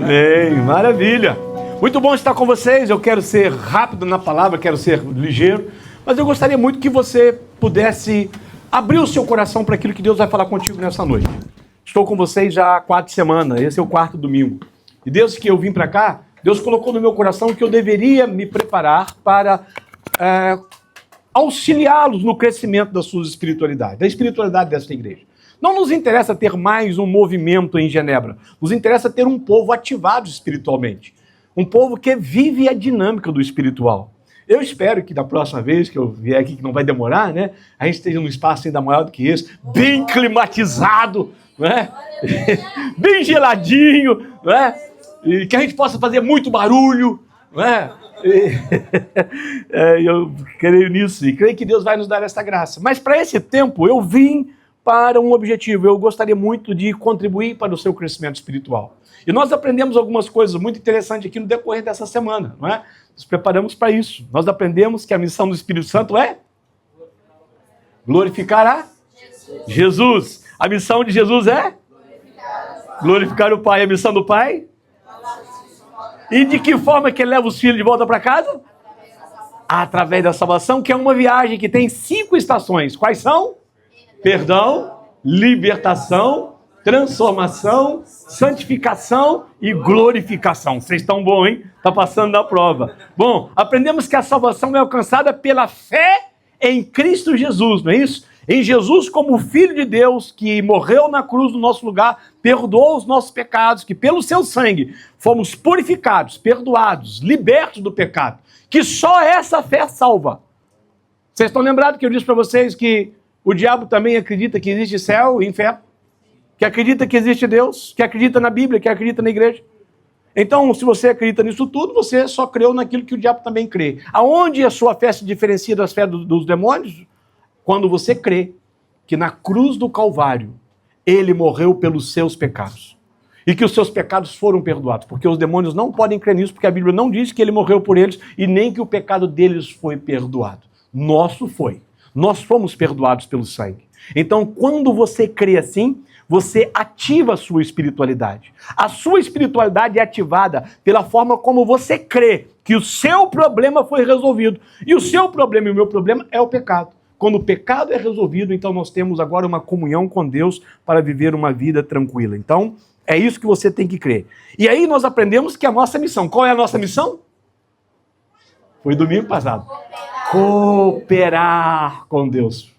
Bem, maravilha. Muito bom estar com vocês. Eu quero ser rápido na palavra, quero ser ligeiro, mas eu gostaria muito que você pudesse abrir o seu coração para aquilo que Deus vai falar contigo nessa noite. Estou com vocês já há 4 semanas, esse é o 4º domingo. E desde que eu vim para cá, Deus colocou no meu coração que eu deveria me preparar para auxiliá-los no crescimento da sua espiritualidade, da espiritualidade desta igreja. Não nos interessa ter mais um movimento em Genebra, nos interessa ter um povo ativado espiritualmente, um povo que vive a dinâmica do espiritual. Eu espero que da próxima vez que eu vier aqui, que não vai demorar, né, a gente esteja num espaço ainda maior do que esse, bem climatizado, né? Bem geladinho, né? E que a gente possa fazer muito barulho, né? Eu creio nisso e creio que Deus vai nos dar essa graça. Mas para esse tempo eu vim para um objetivo. Eu gostaria muito de contribuir para o seu crescimento espiritual. E nós aprendemos algumas coisas muito interessantes aqui no decorrer dessa semana, não é? Nos preparamos para isso. Nós aprendemos que a missão do Espírito Santo é glorificar a Jesus. A missão de Jesus é glorificar o Pai. A missão do Pai? E de que forma que ele leva os filhos de volta para casa? Através da salvação, que é uma viagem que tem 5 estações. Quais são? Perdão, libertação, transformação, santificação e glorificação. Vocês estão bons, hein? Está passando na prova. Bom, aprendemos que a salvação é alcançada pela fé em Cristo Jesus, não é isso? Em Jesus como Filho de Deus, que morreu na cruz no nosso lugar, perdoou os nossos pecados, que pelo seu sangue fomos purificados, perdoados, libertos do pecado, que só essa fé salva. Vocês estão lembrados que eu disse para vocês que o diabo também acredita que existe céu e inferno, que acredita que existe Deus, que acredita na Bíblia, que acredita na igreja. Então, se você acredita nisso tudo, você só creu naquilo que o diabo também crê. Aonde a sua fé se diferencia das fés dos demônios? Quando você crê que na cruz do Calvário, ele morreu pelos seus pecados. E que os seus pecados foram perdoados. Porque os demônios não podem crer nisso, porque a Bíblia não diz que ele morreu por eles e nem que o pecado deles foi perdoado. Nosso foi. Nós fomos perdoados pelo sangue. Então, quando você crê assim, você ativa a sua espiritualidade. A sua espiritualidade é ativada pela forma como você crê que o seu problema foi resolvido. E o seu problema e o meu problema é o pecado. Quando o pecado é resolvido, então nós temos agora uma comunhão com Deus para viver uma vida tranquila. Então, é isso que você tem que crer. E aí nós aprendemos que a nossa missão, qual é a nossa missão? Foi domingo passado. Cooperar com Deus.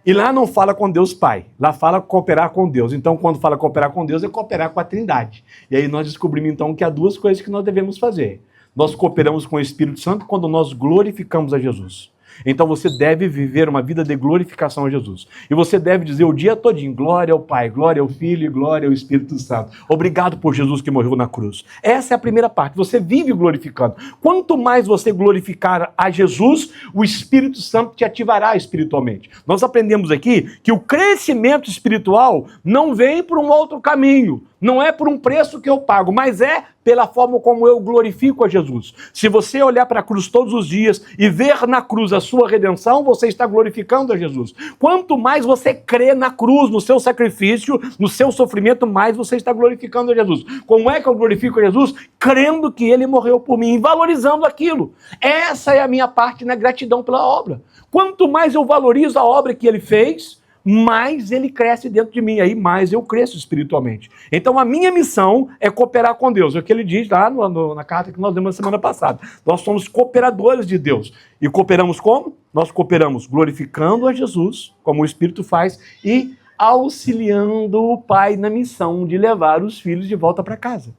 E lá não fala com Deus Pai, lá fala cooperar com Deus. Então, quando fala cooperar com Deus, é cooperar com a Trindade. E aí nós descobrimos então que há 2 coisas que nós devemos fazer. Nós cooperamos com o Espírito Santo quando nós glorificamos a Jesus. Então você deve viver uma vida de glorificação a Jesus. E você deve dizer o dia todinho, glória ao Pai, glória ao Filho e glória ao Espírito Santo. Obrigado por Jesus que morreu na cruz. Essa é a primeira parte, você vive glorificando. Quanto mais você glorificar a Jesus, o Espírito Santo te ativará espiritualmente. Nós aprendemos aqui que o crescimento espiritual não vem por um outro caminho. Não é por um preço que eu pago, mas é pela forma como eu glorifico a Jesus. Se você olhar para a cruz todos os dias e ver na cruz a sua redenção, você está glorificando a Jesus. Quanto mais você crê na cruz, no seu sacrifício, no seu sofrimento, mais você está glorificando a Jesus. Como é que eu glorifico a Jesus? Crendo que ele morreu por mim, valorizando aquilo. Essa é a minha parte na gratidão pela obra. Quanto mais eu valorizo a obra que ele fez, mais ele cresce dentro de mim, aí mais eu cresço espiritualmente. Então a minha missão é cooperar com Deus, é o que ele diz lá na carta que nós demos na semana passada. Nós somos cooperadores de Deus. E cooperamos como? Nós cooperamos glorificando a Jesus, como o Espírito faz, e auxiliando o Pai na missão de levar os filhos de volta para casa.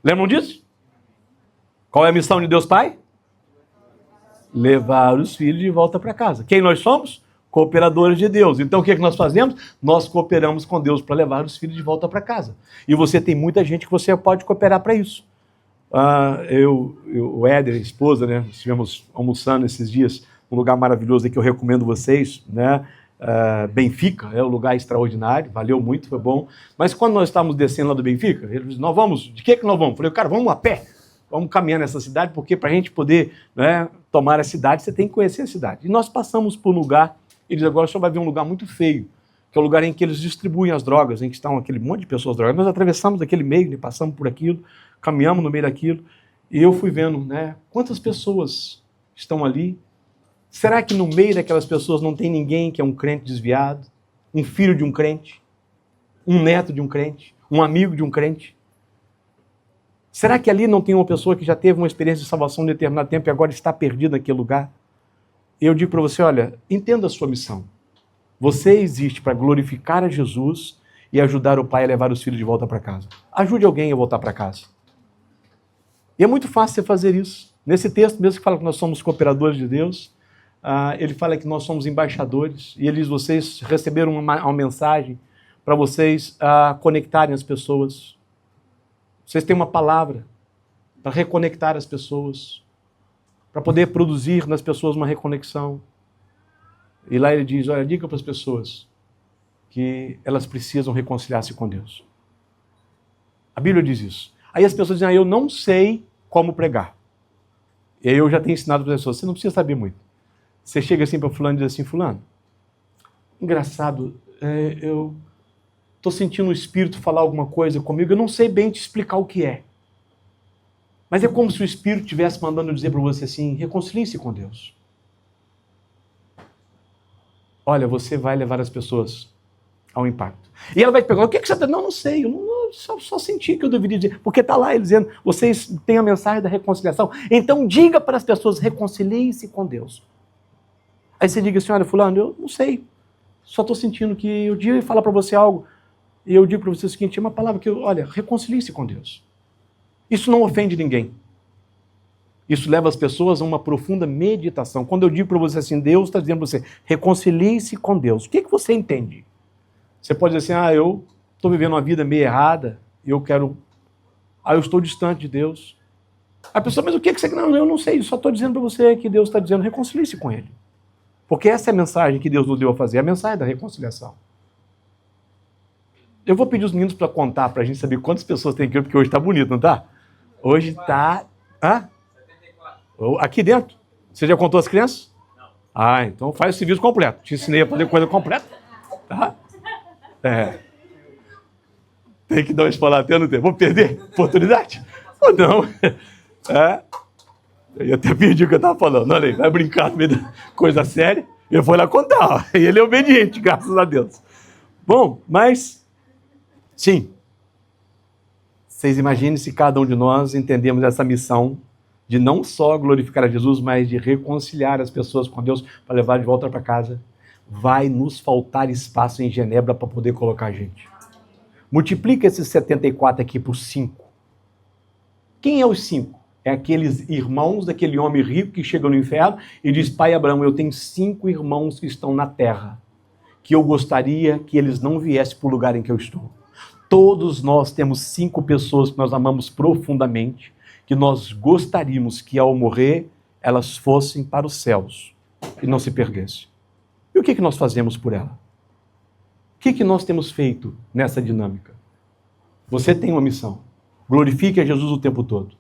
Lembram disso? Qual é a missão de Deus Pai? Levar os filhos de volta para casa. Quem nós somos? Cooperadores de Deus. Então o que é que nós fazemos? Nós cooperamos com Deus para levar os filhos de volta para casa. E você tem muita gente que você pode cooperar para isso. O Éder, a esposa, né? Estivemos almoçando esses dias num lugar maravilhoso aí que eu recomendo vocês, né? Benfica, é um lugar extraordinário, valeu muito, foi bom. Mas quando nós estávamos descendo lá do Benfica, ele disse, nós vamos, de que nós vamos? Eu falei, cara, vamos a pé. Vamos caminhar nessa cidade, porque para a gente poder, né, tomar a cidade, você tem que conhecer a cidade. E nós passamos por um lugar. Ele diz, agora o senhor vai ver um lugar muito feio, que é o lugar em que eles distribuem as drogas, em que estão aquele monte de pessoas drogadas. Nós atravessamos aquele meio, né, passamos por aquilo, caminhamos no meio daquilo, e eu fui vendo, né, quantas pessoas estão ali. Será que no meio daquelas pessoas não tem ninguém que é um crente desviado, um filho de um crente, um neto de um crente, um amigo de um crente? Será que ali não tem uma pessoa que já teve uma experiência de salvação em determinado tempo e agora está perdida naquele lugar? Eu digo para você, olha, entenda a sua missão. Você existe para glorificar a Jesus e ajudar o Pai a levar os filhos de volta para casa. Ajude alguém a voltar para casa. E é muito fácil você fazer isso. Nesse texto mesmo que fala que nós somos cooperadores de Deus, ele fala que nós somos embaixadores, e ele diz, vocês receberam uma mensagem para vocês conectarem as pessoas. Vocês têm uma palavra para reconectar as pessoas, para poder produzir nas pessoas uma reconexão. E lá ele diz, olha, diga para as pessoas que elas precisam reconciliar-se com Deus. A Bíblia diz isso. Aí as pessoas dizem, eu não sei como pregar. E aí eu já tenho ensinado para as pessoas, você não precisa saber muito. Você chega assim para fulano e diz assim, fulano, engraçado, eu estou sentindo o Espírito falar alguma coisa comigo, eu não sei bem te explicar o que é. Mas é como se o Espírito estivesse mandando dizer para você assim, reconcilie-se com Deus. Olha, você vai levar as pessoas ao impacto. E ela vai te perguntar, o que você está dizendo? Não sei, eu só senti que eu deveria dizer. Porque está lá ele dizendo, vocês têm a mensagem da reconciliação, então diga para as pessoas, reconciliem-se com Deus. Aí você diga assim, olha, fulano, eu não sei, só estou sentindo que eu devia falar para você algo, e eu digo para você o seguinte, é uma palavra que, olha, reconcilie-se com Deus. Isso não ofende ninguém. Isso leva as pessoas a uma profunda meditação. Quando eu digo para você assim, Deus está dizendo para você, reconcilie-se com Deus. O que você entende? Você pode dizer assim, eu estou vivendo uma vida meio errada, eu estou distante de Deus. A pessoa, mas o que você quer? Não, eu não sei, só estou dizendo para você que Deus está dizendo, reconcilie-se com Ele. Porque essa é a mensagem que Deus nos deu a fazer, a mensagem da reconciliação. Eu vou pedir os meninos para contar, para a gente saber quantas pessoas tem aqui, porque hoje está bonito, não está? Hoje está... 74. Aqui dentro? Você já contou as crianças? Não. Então faz o serviço completo. Te ensinei a fazer coisa completa. Tá? Tem que dar uma espalatina no tempo. Vou perder a oportunidade? Ou não? Eu até perdi o que eu estava falando. Olha aí, vai brincar no meio da coisa séria. Ele foi lá contar. E ele é obediente, graças a Deus. Bom, mas... Sim. Vocês imaginem se cada um de nós entendemos essa missão de não só glorificar a Jesus, mas de reconciliar as pessoas com Deus para levar de volta para casa. Vai nos faltar espaço em Genebra para poder colocar a gente. Multiplica esses 74 aqui por 5. Quem é os 5? É aqueles irmãos daquele homem rico que chega no inferno e diz, pai Abraão, eu tenho 5 irmãos que estão na terra, que eu gostaria que eles não viessem para o lugar em que eu estou. Todos nós temos 5 pessoas que nós amamos profundamente, que nós gostaríamos que ao morrer elas fossem para os céus e não se perdessem. E o que nós fazemos por ela? O que nós temos feito nessa dinâmica? Você tem uma missão. Glorifique a Jesus o tempo todo.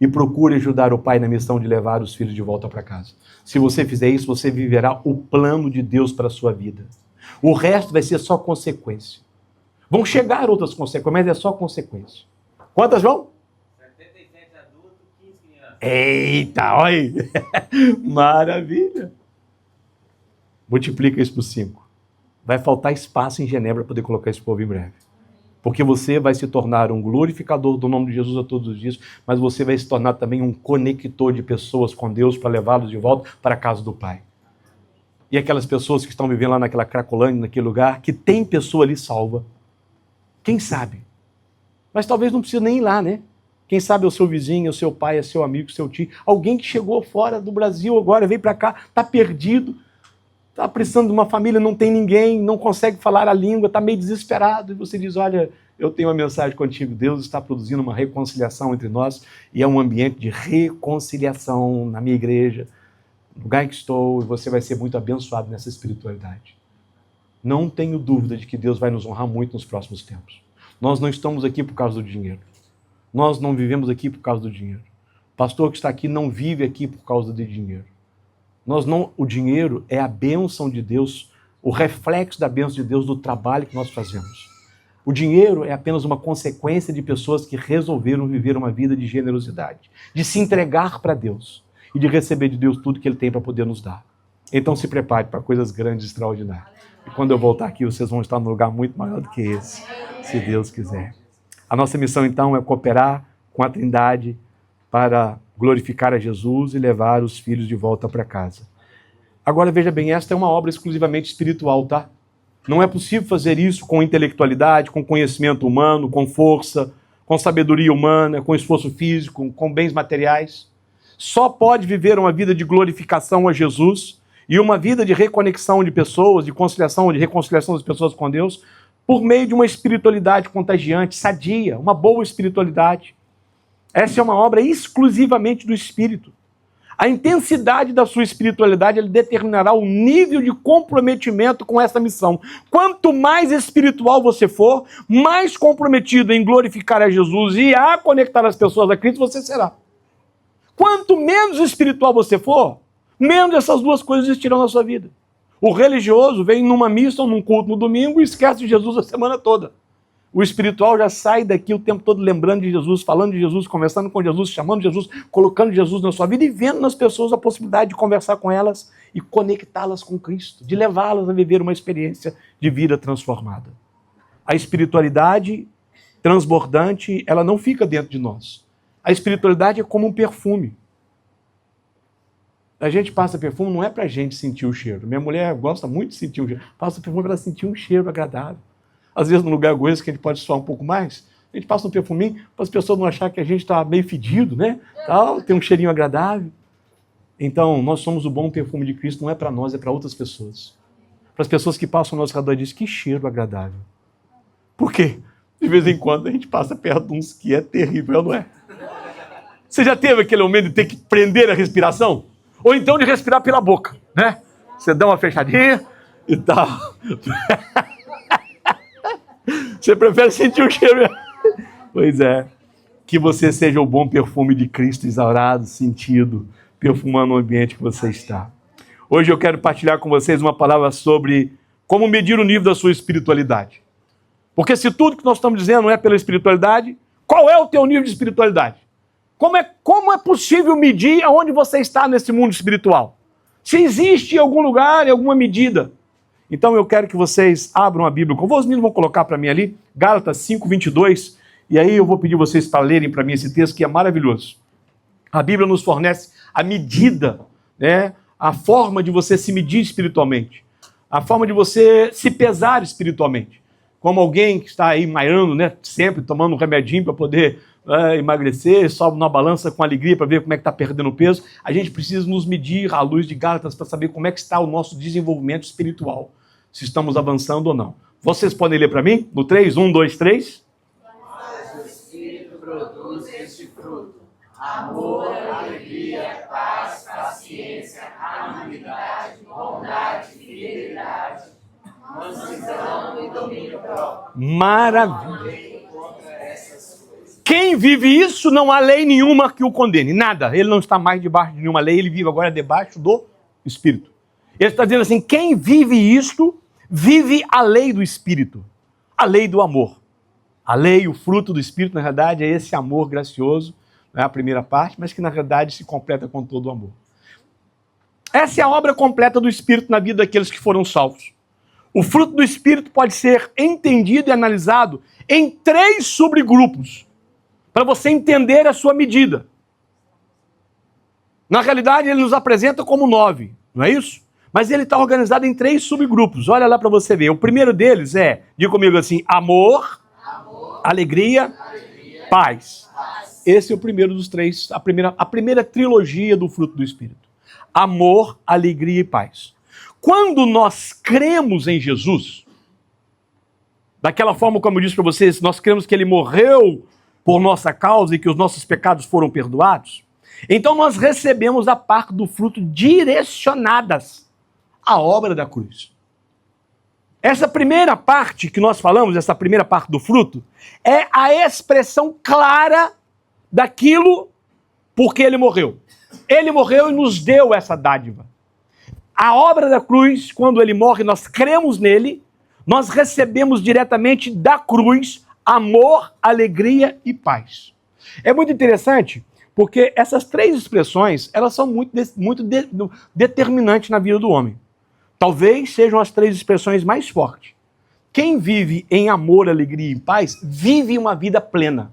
E procure ajudar o Pai na missão de levar os filhos de volta para casa. Se você fizer isso, você viverá o plano de Deus para a sua vida. O resto vai ser só consequência. Vão chegar outras consequências, mas é só consequência. Quantas vão? 77 adultos, 15 crianças. Eita, olha aí. Maravilha. Multiplica isso por 5. Vai faltar espaço em Genebra para poder colocar esse povo em breve. Porque você vai se tornar um glorificador do nome de Jesus a todos os dias, mas você vai se tornar também um conector de pessoas com Deus para levá-los de volta para a casa do Pai. E aquelas pessoas que estão vivendo lá naquela Cracolândia, naquele lugar, que tem pessoa ali salva. Quem sabe? Mas talvez não precise nem ir lá, né? Quem sabe é o seu vizinho, é o seu pai, é seu amigo, seu tio. Alguém que chegou fora do Brasil agora, veio para cá, está perdido, está precisando de uma família, não tem ninguém, não consegue falar a língua, está meio desesperado. E você diz, olha, eu tenho uma mensagem contigo. Deus está produzindo uma reconciliação entre nós e é um ambiente de reconciliação na minha igreja, no lugar em que estou, e você vai ser muito abençoado nessa espiritualidade. Não tenho dúvida de que Deus vai nos honrar muito nos próximos tempos. Nós não estamos aqui por causa do dinheiro. Nós não vivemos aqui por causa do dinheiro. O pastor que está aqui não vive aqui por causa de dinheiro. O dinheiro é a bênção de Deus o reflexo da bênção de Deus do trabalho que nós fazemos. O dinheiro é apenas uma consequência de pessoas que resolveram viver uma vida de generosidade, de se entregar para Deus e de receber de Deus tudo que Ele tem para poder nos dar. Então se prepare para coisas grandes e extraordinárias. E quando eu voltar aqui, vocês vão estar num lugar muito maior do que esse, se Deus quiser. A nossa missão, então, é cooperar com a Trindade para glorificar a Jesus e levar os filhos de volta para casa. Agora, veja bem, esta é uma obra exclusivamente espiritual, tá? Não é possível fazer isso com intelectualidade, com conhecimento humano, com força, com sabedoria humana, com esforço físico, com bens materiais. Só pode viver uma vida de glorificação a Jesus e uma vida de reconexão de pessoas, de conciliação, de reconciliação das pessoas com Deus, por meio de uma espiritualidade contagiante, sadia, uma boa espiritualidade. Essa é uma obra exclusivamente do Espírito. A intensidade da sua espiritualidade ele determinará o nível de comprometimento com essa missão. Quanto mais espiritual você for, mais comprometido em glorificar a Jesus e a conectar as pessoas a Cristo você será. Quanto menos espiritual você for, menos essas duas coisas existirão na sua vida. O religioso vem numa missa ou num culto no domingo e esquece de Jesus a semana toda. O espiritual já sai daqui o tempo todo lembrando de Jesus, falando de Jesus, conversando com Jesus, chamando Jesus, colocando Jesus na sua vida e vendo nas pessoas a possibilidade de conversar com elas e conectá-las com Cristo, de levá-las a viver uma experiência de vida transformada. A espiritualidade transbordante, ela não fica dentro de nós. A espiritualidade é como um perfume. A gente passa perfume não é pra gente sentir o cheiro. Minha mulher gosta muito de sentir o cheiro. Passa perfume para sentir um cheiro agradável. Às vezes, no lugar egoísta, que a gente pode suar um pouco mais, a gente passa um perfuminho para as pessoas não acharem que a gente está meio fedido, né? Tal, tem um cheirinho agradável. Então, nós somos o bom perfume de Cristo, não é para nós, é para outras pessoas. Para as pessoas que passam ao nosso redor e dizem, que cheiro agradável. Por quê? De vez em quando a gente passa perto de uns que é terrível, não é? Você já teve aquele momento de ter que prender a respiração? Ou então de respirar pela boca, né? Você dá uma fechadinha e tal. Você prefere sentir o cheiro? Pois é. Que você seja o bom perfume de Cristo exaurado, sentido, perfumando o ambiente que você está. Hoje eu quero partilhar com vocês uma palavra sobre como medir o nível da sua espiritualidade. Porque se tudo que nós estamos dizendo não é pela espiritualidade, qual é o teu nível de espiritualidade? Como é possível medir aonde você está nesse mundo espiritual? Se existe em algum lugar, em alguma medida. Então eu quero que vocês abram a Bíblia. Como os meninos vão colocar para mim ali, Gálatas 5:22, e aí eu vou pedir vocês para lerem para mim esse texto que é maravilhoso. A Bíblia nos fornece a medida, né? A forma de você se medir espiritualmente, a forma de você se pesar espiritualmente. Como alguém que está aí malhando, né? Sempre tomando um remedinho para poder emagrecer, sobe na balança com alegria para ver como é que está perdendo peso. A gente precisa nos medir à luz de Gálatas para saber como é que está o nosso desenvolvimento espiritual, se estamos avançando ou não. Vocês podem ler para mim? No 3, 1, 2, 3. Mas o Espírito produz este fruto: amor, alegria, paz, paciência, amabilidade, bondade, fidelidade, mansidão e domínio próprio. Maravilha! Quem vive isso, não há lei nenhuma que o condene. Nada. Ele não está mais debaixo de nenhuma lei, ele vive agora debaixo do Espírito. Ele está dizendo assim, quem vive isto, vive a lei do Espírito. A lei do amor. A lei, o fruto do Espírito, na verdade, é esse amor gracioso, não é a primeira parte, mas que na verdade se completa com todo o amor. Essa é a obra completa do Espírito na vida daqueles que foram salvos. O fruto do Espírito pode ser entendido e analisado em 3 subgrupos, para você entender a sua medida. Na realidade, ele nos apresenta como 9, não é isso? Mas ele está organizado em 3 subgrupos. Olha lá para você ver. O primeiro deles diga comigo assim, amor, alegria, paz. Esse é o primeiro dos 3, a primeira trilogia do fruto do Espírito. Amor, alegria e paz. Quando nós cremos em Jesus, daquela forma como eu disse para vocês, nós cremos que ele morreu por nossa causa e que os nossos pecados foram perdoados, então nós recebemos a parte do fruto direcionadas à obra da cruz. Essa primeira parte que nós falamos, essa primeira parte do fruto, é a expressão clara daquilo por que ele morreu. Ele morreu e nos deu essa dádiva. A obra da cruz, quando ele morre, nós cremos nele, nós recebemos diretamente da cruz amor, alegria e paz. É muito interessante, porque essas três expressões, elas são muito determinantes na vida do homem. Talvez sejam as três expressões mais fortes. Quem vive em amor, alegria e paz, vive uma vida plena.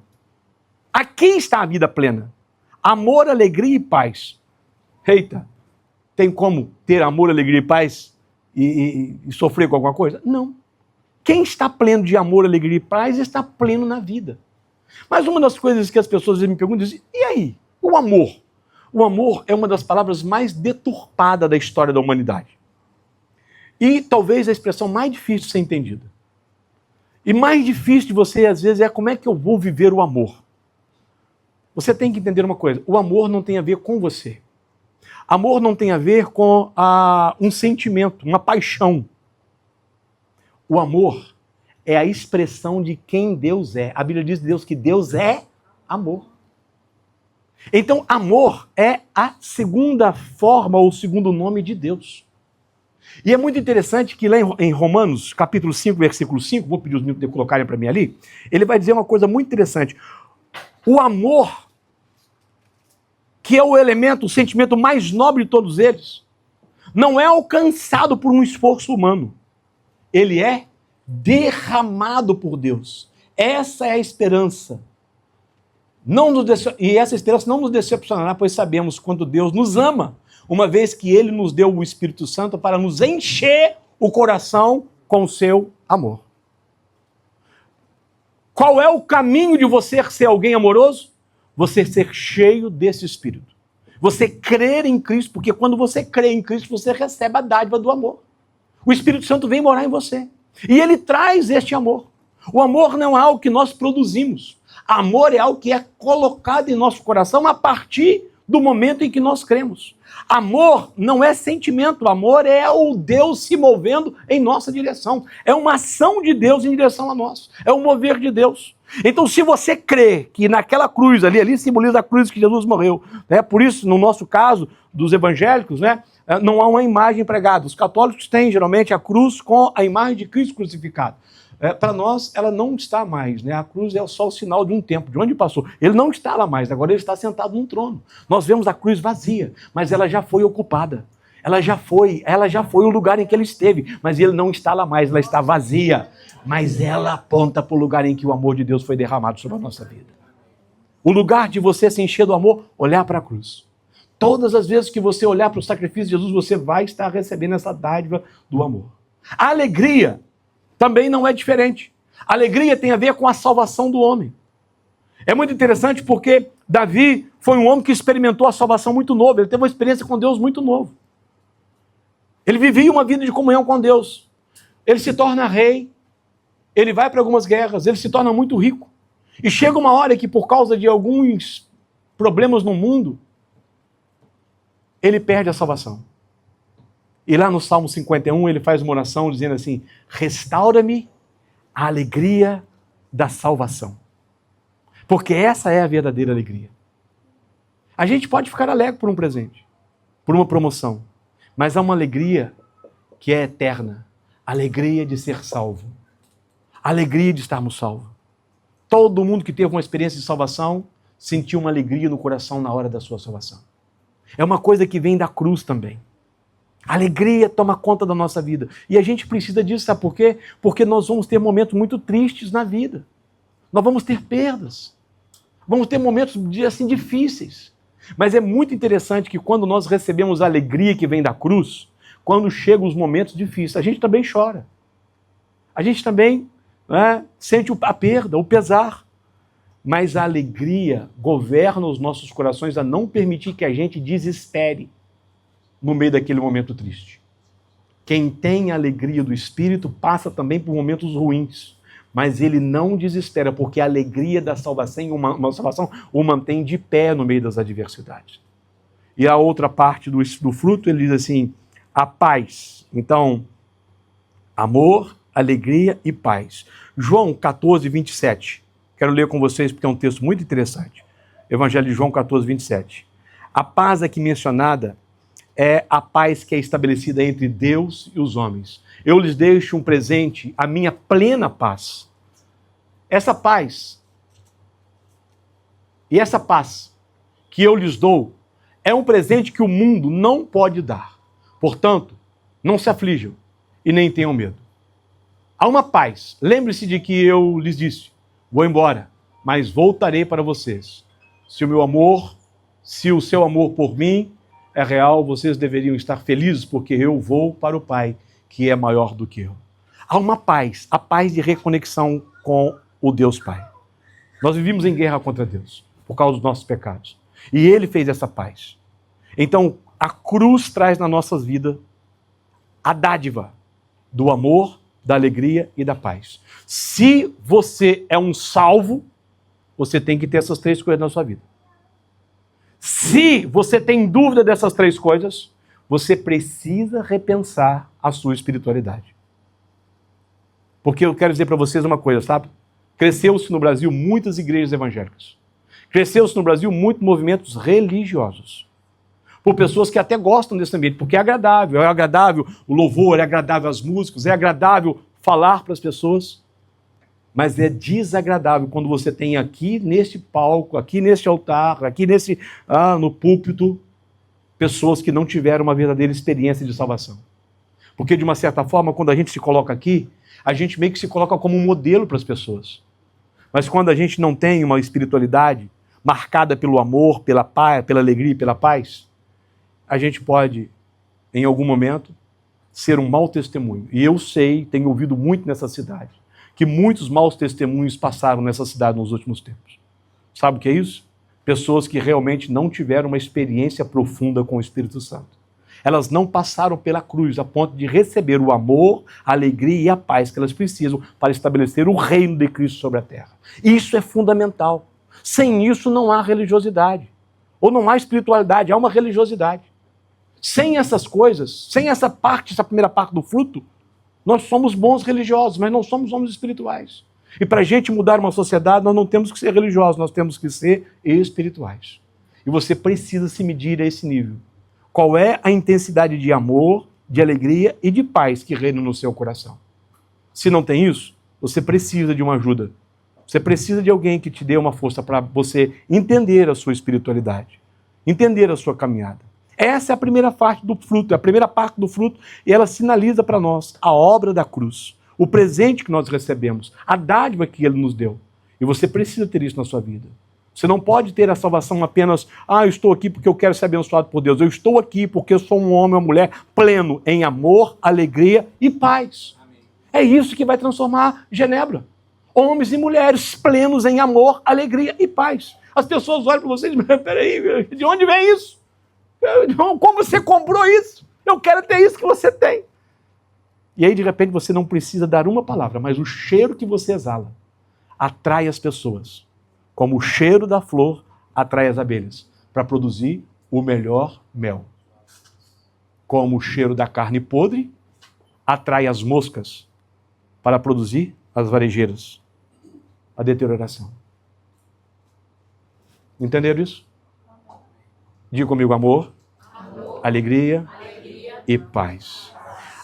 Aqui está a vida plena. Amor, alegria e paz. Eita, tem como ter amor, alegria e paz e sofrer com alguma coisa? Não. Quem está pleno de amor, alegria e paz está pleno na vida. Mas uma das coisas que as pessoas me perguntam é, e aí, o amor? O amor é uma das palavras mais deturpadas da história da humanidade. E talvez a expressão mais difícil de ser entendida. E mais difícil de você, às vezes, é como é que eu vou viver o amor. Você tem que entender uma coisa, o amor não tem a ver com você. Amor não tem a ver com um sentimento, uma paixão. O amor é a expressão de quem Deus é. A Bíblia diz de Deus que Deus é amor. Então, amor é a segunda forma ou o segundo nome de Deus. E é muito interessante que lá em Romanos, capítulo 5, versículo 5, vou pedir os meninos de colocarem para mim ali, ele vai dizer uma coisa muito interessante. O amor, que é o elemento, o sentimento mais nobre de todos eles, não é alcançado por um esforço humano. Ele é derramado por Deus. Essa é a esperança. E essa esperança não nos decepcionará, pois sabemos quanto Deus nos ama, uma vez que Ele nos deu o Espírito Santo para nos encher o coração com o seu amor. Qual é o caminho de você ser alguém amoroso? Você ser cheio desse Espírito. Você crer em Cristo, porque quando você crê em Cristo, você recebe a dádiva do amor. O Espírito Santo vem morar em você. E ele traz este amor. O amor não é algo que nós produzimos. Amor é algo que é colocado em nosso coração a partir do momento em que nós cremos. Amor não é sentimento, amor é o Deus se movendo em nossa direção. É uma ação de Deus em direção a nós. É um mover de Deus. Então, se você crê que naquela cruz ali simboliza a cruz que Jesus morreu, né? Por isso, no nosso caso, dos evangélicos, né? Não há uma imagem pregada. Os católicos têm, geralmente, a cruz com a imagem de Cristo crucificado. Para nós, ela não está mais, né? A cruz é só o sinal de um tempo, de onde passou. Ele não está lá mais, agora ele está sentado num trono. Nós vemos a cruz vazia, mas ela já foi ocupada. Ela já foi o lugar em que ele esteve, mas ele não está lá mais, ela está vazia. Mas ela aponta para o lugar em que o amor de Deus foi derramado sobre a nossa vida. O lugar de você se encher do amor, olhar para a cruz. Todas as vezes que você olhar para o sacrifício de Jesus, você vai estar recebendo essa dádiva do amor. A alegria também não é diferente. A alegria tem a ver com a salvação do homem. É muito interessante porque Davi foi um homem que experimentou a salvação muito novo. Ele teve uma experiência com Deus muito novo. Ele vivia uma vida de comunhão com Deus. Ele se torna rei. Ele vai para algumas guerras. Ele se torna muito rico. E chega uma hora que, por causa de alguns problemas no mundo, ele perde a salvação. E lá no Salmo 51 ele faz uma oração dizendo assim: restaura-me a alegria da salvação. Porque essa é a verdadeira alegria. A gente pode ficar alegre por um presente, por uma promoção, mas há uma alegria que é eterna. Alegria de ser salvo. Alegria de estarmos salvos. Todo mundo que teve uma experiência de salvação sentiu uma alegria no coração na hora da sua salvação. É uma coisa que vem da cruz também. A alegria toma conta da nossa vida. E a gente precisa disso, sabe por quê? Porque nós vamos ter momentos muito tristes na vida. Nós vamos ter perdas. Vamos ter momentos assim difíceis. Mas é muito interessante que quando nós recebemos a alegria que vem da cruz, quando chegam os momentos difíceis, a gente também chora. A gente também sente a perda, o pesar. Mas a alegria governa os nossos corações a não permitir que a gente desespere no meio daquele momento triste. Quem tem a alegria do Espírito passa também por momentos ruins, mas ele não desespera, porque a alegria da salvação, uma salvação o mantém de pé no meio das adversidades. E a outra parte do fruto, ele diz assim, a paz. Então, amor, alegria e paz. João 14, 27. Quero ler com vocês porque é um texto muito interessante. Evangelho de João 14, 27. A paz aqui mencionada é a paz que é estabelecida entre Deus e os homens. Eu lhes deixo um presente, a minha plena paz. Essa paz, e essa paz que eu lhes dou, é um presente que o mundo não pode dar. Portanto, não se aflijam e nem tenham medo. Há uma paz. Lembre-se de que eu lhes disse, vou embora, mas voltarei para vocês. Se o seu amor por mim é real, vocês deveriam estar felizes, porque eu vou para o Pai, que é maior do que eu. Há uma paz, a paz de reconexão com o Deus Pai. Nós vivimos em guerra contra Deus, por causa dos nossos pecados. E Ele fez essa paz. Então, a cruz traz nas nossas vidas a dádiva do amor, da alegria e da paz. Se você é um salvo, você tem que ter essas três coisas na sua vida. Se você tem dúvida dessas três coisas, você precisa repensar a sua espiritualidade. Porque eu quero dizer para vocês uma coisa, sabe? Cresceu-se no Brasil muitas igrejas evangélicas. Cresceu-se no Brasil muitos movimentos religiosos. Por pessoas que até gostam desse ambiente, porque é agradável o louvor, é agradável as músicas, é agradável falar para as pessoas. Mas é desagradável quando você tem aqui neste palco, aqui neste altar, aqui no púlpito, pessoas que não tiveram uma verdadeira experiência de salvação. Porque de uma certa forma, quando a gente se coloca aqui, a gente meio que se coloca como um modelo para as pessoas. Mas quando a gente não tem uma espiritualidade marcada pelo amor, pela paz, pela alegria e pela paz, a gente pode, em algum momento, ser um mau testemunho. E eu sei, tenho ouvido muito nessa cidade, que muitos maus testemunhos passaram nessa cidade nos últimos tempos. Sabe o que é isso? Pessoas que realmente não tiveram uma experiência profunda com o Espírito Santo. Elas não passaram pela cruz a ponto de receber o amor, a alegria e a paz que elas precisam para estabelecer o reino de Cristo sobre a terra. Isso é fundamental. Sem isso não há religiosidade. Ou não há espiritualidade, há uma religiosidade. Sem essas coisas, sem essa primeira parte do fruto, nós somos bons religiosos, mas não somos homens espirituais. E para a gente mudar uma sociedade, nós não temos que ser religiosos, nós temos que ser espirituais. E você precisa se medir a esse nível. Qual é a intensidade de amor, de alegria e de paz que reina no seu coração? Se não tem isso, você precisa de uma ajuda. Você precisa de alguém que te dê uma força para você entender a sua espiritualidade, entender a sua caminhada. Essa é a primeira parte do fruto, é a primeira parte do fruto, e ela sinaliza para nós a obra da cruz, o presente que nós recebemos, a dádiva que Ele nos deu. E você precisa ter isso na sua vida. Você não pode ter a salvação apenas, eu estou aqui porque eu quero ser abençoado por Deus. Eu estou aqui porque eu sou um homem, uma mulher pleno em amor, alegria e paz. Amém. É isso que vai transformar Genebra. Homens e mulheres plenos em amor, alegria e paz. As pessoas olham para vocês e dizem, peraí, de onde vem isso? Como você comprou isso? Eu quero ter isso que você tem. E aí, de repente, você não precisa dar uma palavra, mas o cheiro que você exala atrai as pessoas, como o cheiro da flor atrai as abelhas, para produzir o melhor mel. Como o cheiro da carne podre atrai as moscas, para produzir as varejeiras, a deterioração. Entenderam isso? Diga comigo, amor, alegria e paz.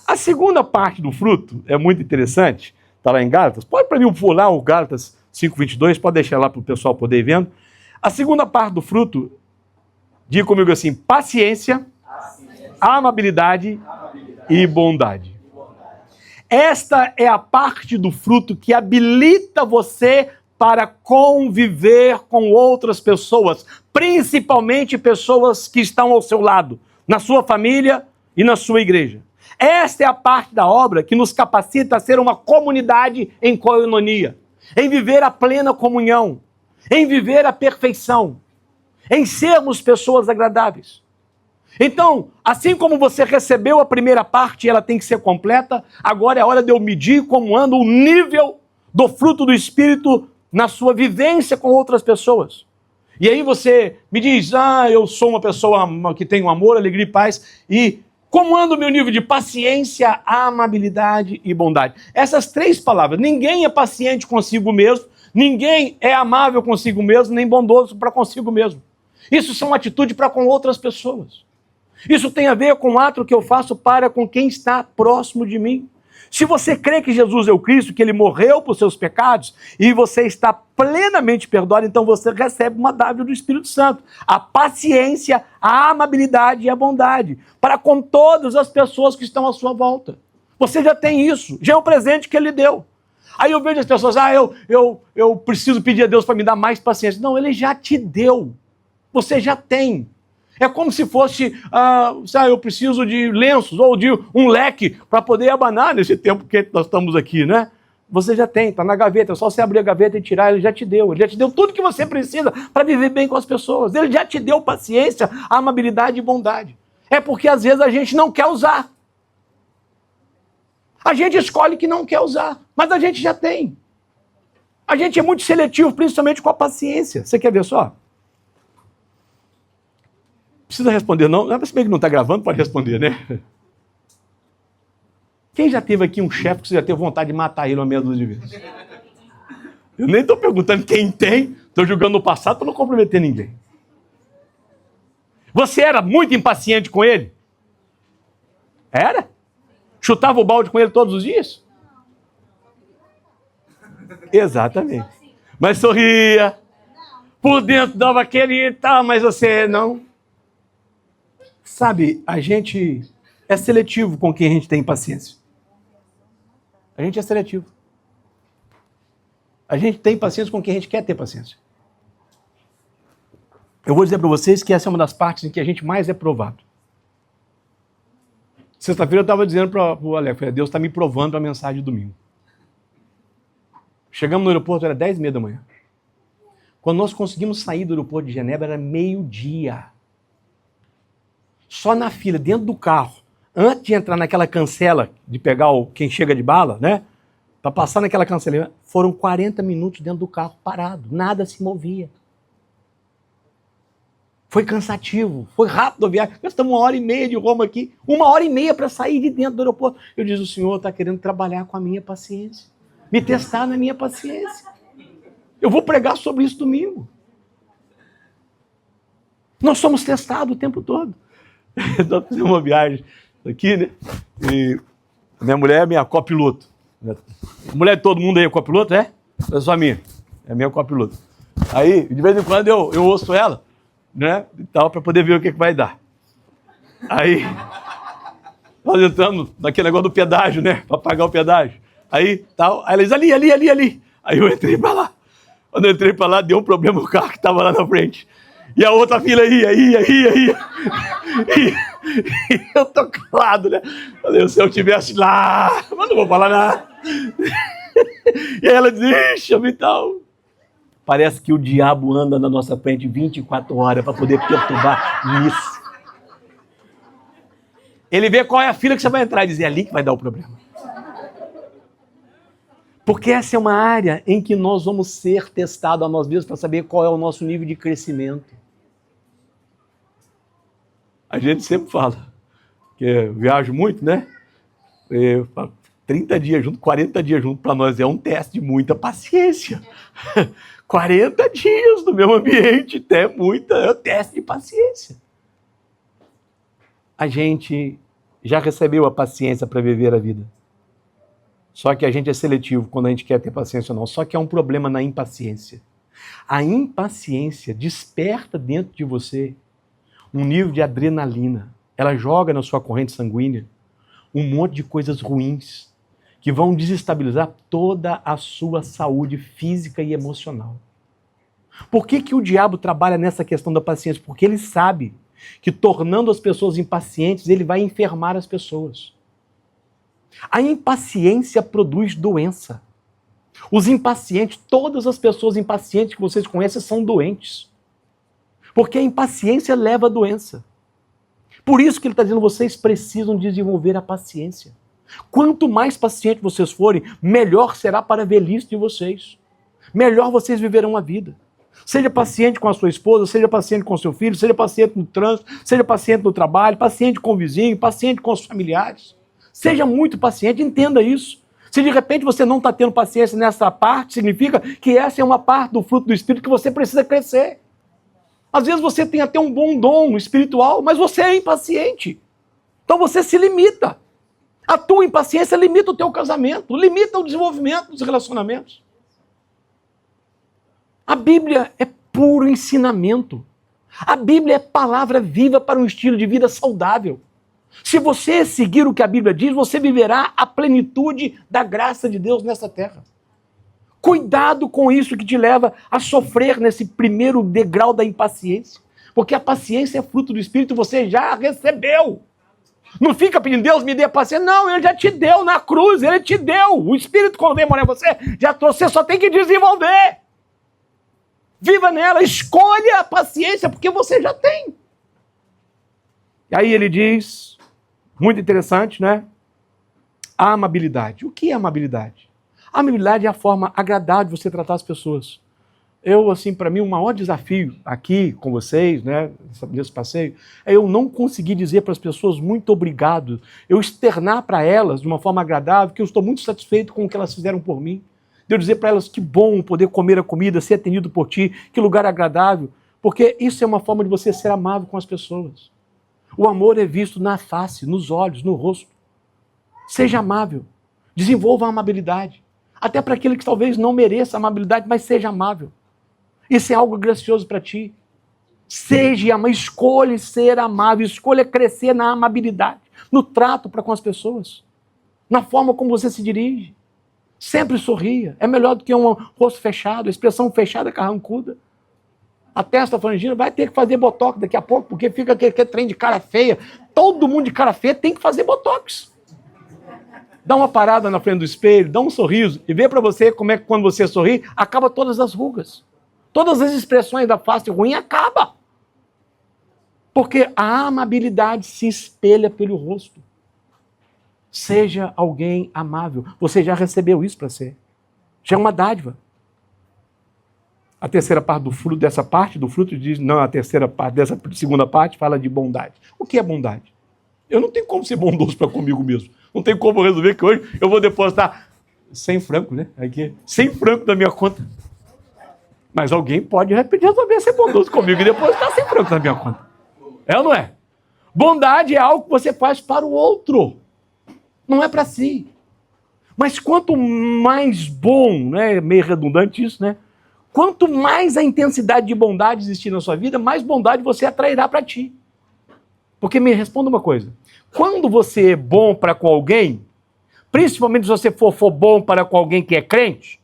A segunda parte do fruto é muito interessante, está lá em Gálatas. Pode para mim pular o Gálatas 5:22, pode deixar lá para o pessoal poder ir vendo. A segunda parte do fruto, diga comigo assim, paciência, amabilidade e bondade. Esta é a parte do fruto que habilita você para conviver com outras pessoas, principalmente pessoas que estão ao seu lado, na sua família e na sua igreja. Esta é a parte da obra que nos capacita a ser uma comunidade em coinonia, em viver a plena comunhão, em viver a perfeição, em sermos pessoas agradáveis. Então, assim como você recebeu a primeira parte e ela tem que ser completa, agora é hora de eu medir como anda o nível do fruto do Espírito na sua vivência com outras pessoas. E aí você me diz, eu sou uma pessoa que tem amor, alegria e paz, e como anda o meu nível de paciência, amabilidade e bondade? Essas três palavras, ninguém é paciente consigo mesmo, ninguém é amável consigo mesmo, nem bondoso para consigo mesmo. Isso são atitudes para com outras pessoas. Isso tem a ver com o ato que eu faço para com quem está próximo de mim. Se você crê que Jesus é o Cristo, que ele morreu por seus pecados, e você está plenamente perdoado, então você recebe uma dádiva do Espírito Santo. A paciência, a amabilidade e a bondade, para com todas as pessoas que estão à sua volta. Você já tem isso, já é um presente que ele deu. Aí eu vejo as pessoas, eu preciso pedir a Deus para me dar mais paciência. Não, ele já te deu. Você já tem. É como se fosse, eu preciso de lenços ou de um leque para poder abanar nesse tempo que nós estamos aqui, né? Você já tem, está na gaveta, é só você abrir a gaveta e tirar, ele já te deu. Ele já te deu tudo que você precisa para viver bem com as pessoas. Ele já te deu paciência, amabilidade e bondade. É porque às vezes a gente não quer usar. A gente escolhe que não quer usar, mas a gente já tem. A gente é muito seletivo, principalmente com a paciência. Você quer ver só? Precisa responder não? Se bem que não está gravando, pode responder, né? Quem já teve aqui um chefe que você já teve vontade de matar ele uma meia dúzia de vezes? Eu nem estou perguntando quem tem, estou julgando no passado para não comprometer ninguém. Você era muito impaciente com ele? Era? Chutava o balde com ele todos os dias? Exatamente. Mas sorria. Por dentro dava aquele tal, mas você não. Sabe, a gente é seletivo com quem a gente tem paciência. A gente é seletivo. A gente tem paciência com quem a gente quer ter paciência. Eu vou dizer para vocês que essa é uma das partes em que a gente mais é provado. Sexta-feira eu estava dizendo para o Alex, Deus está me provando para a mensagem de domingo. Chegamos no aeroporto, era 10h30 da manhã. Quando nós conseguimos sair do aeroporto de Genebra, era 12h. Só na fila, dentro do carro, antes de entrar naquela cancela, de pegar quem chega de bala, né? Para passar naquela cancela, foram 40 minutos dentro do carro, parado, nada se movia. Foi cansativo, foi rápido a viagem. Nós estamos 1h30 de Roma aqui, 1h30 para sair de dentro do aeroporto. Eu disse, o senhor está querendo trabalhar com a minha paciência, me testar na minha paciência. Eu vou pregar sobre isso domingo. Nós somos testados o tempo todo. Nós fizemos uma viagem aqui, né? E minha mulher é minha copiloto. A mulher de todo mundo aí é copiloto, é? É só minha. É minha copiloto. Aí, de vez em quando, eu ouço ela, né? E tal, para poder ver o que vai dar. Aí, nós entramos naquele negócio do pedágio, né? Para pagar o pedágio. Aí, tal. Aí ela diz, ali. Aí eu entrei para lá. Quando eu entrei para lá, deu um problema no carro que estava lá na frente. E a outra fila ia. E eu tô calado, né? Falei, se eu estivesse lá, mas não vou falar nada. E aí ela diz, ixi, e tal. Parece que o diabo anda na nossa frente 24 horas para poder perturbar isso. Ele vê qual é a fila que você vai entrar e diz, é ali que vai dar o problema. Porque essa é uma área em que nós vamos ser testados a nós mesmos para saber qual é o nosso nível de crescimento. A gente sempre fala, que eu viajo muito, né? 30 dias junto, 40 dias junto, para nós é um teste de muita paciência. 40 dias no mesmo ambiente, é um teste de paciência. A gente já recebeu a paciência para viver a vida. Só que a gente é seletivo quando a gente quer ter paciência ou não. Só que há um problema na impaciência. A impaciência desperta dentro de você um nível de adrenalina. Ela joga na sua corrente sanguínea um monte de coisas ruins que vão desestabilizar toda a sua saúde física e emocional. Por que o diabo trabalha nessa questão da paciência? Porque ele sabe que tornando as pessoas impacientes, ele vai enfermar as pessoas. A impaciência produz doença. Os impacientes, todas as pessoas impacientes que vocês conhecem são doentes. Porque a impaciência leva à doença. Por isso que ele está dizendo, vocês precisam desenvolver a paciência. Quanto mais paciente vocês forem, melhor será para a velhice de vocês. Melhor vocês viverão a vida. Seja paciente com a sua esposa, seja paciente com o seu filho, seja paciente no trânsito, seja paciente no trabalho, paciente com o vizinho, paciente com os familiares. Seja muito paciente, entenda isso. Se de repente você não está tendo paciência nessa parte, significa que essa é uma parte do fruto do Espírito que você precisa crescer. Às vezes você tem até um bom dom espiritual, mas você é impaciente. Então você se limita. A tua impaciência limita o teu casamento, limita o desenvolvimento dos relacionamentos. A Bíblia é puro ensinamento. A Bíblia é palavra viva para um estilo de vida saudável. Se você seguir o que a Bíblia diz, você viverá a plenitude da graça de Deus nessa terra. Cuidado com isso que te leva a sofrer nesse primeiro degrau da impaciência. Porque a paciência é fruto do Espírito, você já recebeu. Não fica pedindo, Deus me dê a paciência. Não, Ele já te deu na cruz, Ele te deu. O Espírito, quando vem morar em você, já trouxe, você só tem que desenvolver. Viva nela, escolha a paciência, porque você já tem. E aí ele diz, muito interessante, né? A amabilidade. O que é amabilidade? A amabilidade é a forma agradável de você tratar as pessoas. Eu, assim, para mim, o maior desafio aqui com vocês, né, nesse passeio, é eu não conseguir dizer para as pessoas muito obrigado, eu externar para elas de uma forma agradável que eu estou muito satisfeito com o que elas fizeram por mim. De eu dizer para elas que bom poder comer a comida, ser atendido por ti, que lugar agradável, porque isso é uma forma de você ser amável com as pessoas. O amor é visto na face, nos olhos, no rosto. Seja amável, desenvolva a amabilidade, até para aquele que talvez não mereça amabilidade, mas seja amável. Isso é algo gracioso para ti. Seja amável, escolha ser amável, escolha crescer na amabilidade, no trato para com as pessoas, na forma como você se dirige. Sempre sorria. É melhor do que um rosto fechado, a expressão fechada carrancuda. A testa frangida vai ter que fazer botox daqui a pouco, porque fica aquele trem de cara feia. Todo mundo de cara feia tem que fazer botox. Dá uma parada na frente do espelho, dá um sorriso e vê para você como é que quando você sorri, acaba todas as rugas. Todas as expressões da face ruim acabam. Porque a amabilidade se espelha pelo rosto. Seja alguém amável. Você já recebeu isso para ser. Já é uma dádiva. A terceira parte do fruto, dessa parte do fruto, diz, não, a terceira parte dessa segunda parte fala de bondade. O que é bondade? Eu não tenho como ser bondoso para comigo mesmo. Não tenho como resolver que hoje eu vou depositar 100 francos, né? Aqui, 100 francos na minha conta. Mas alguém pode resolver ser bondoso comigo e depositar 100 francos na minha conta. É ou não é? Bondade é algo que você faz para o outro. Não é para si. Mas quanto mais bom, né? Meio redundante isso, né? Quanto mais a intensidade de bondade existir na sua vida, mais bondade você atrairá para ti. Porque me responda uma coisa. Quando você é bom para com alguém, principalmente se você for bom para com alguém que é crente,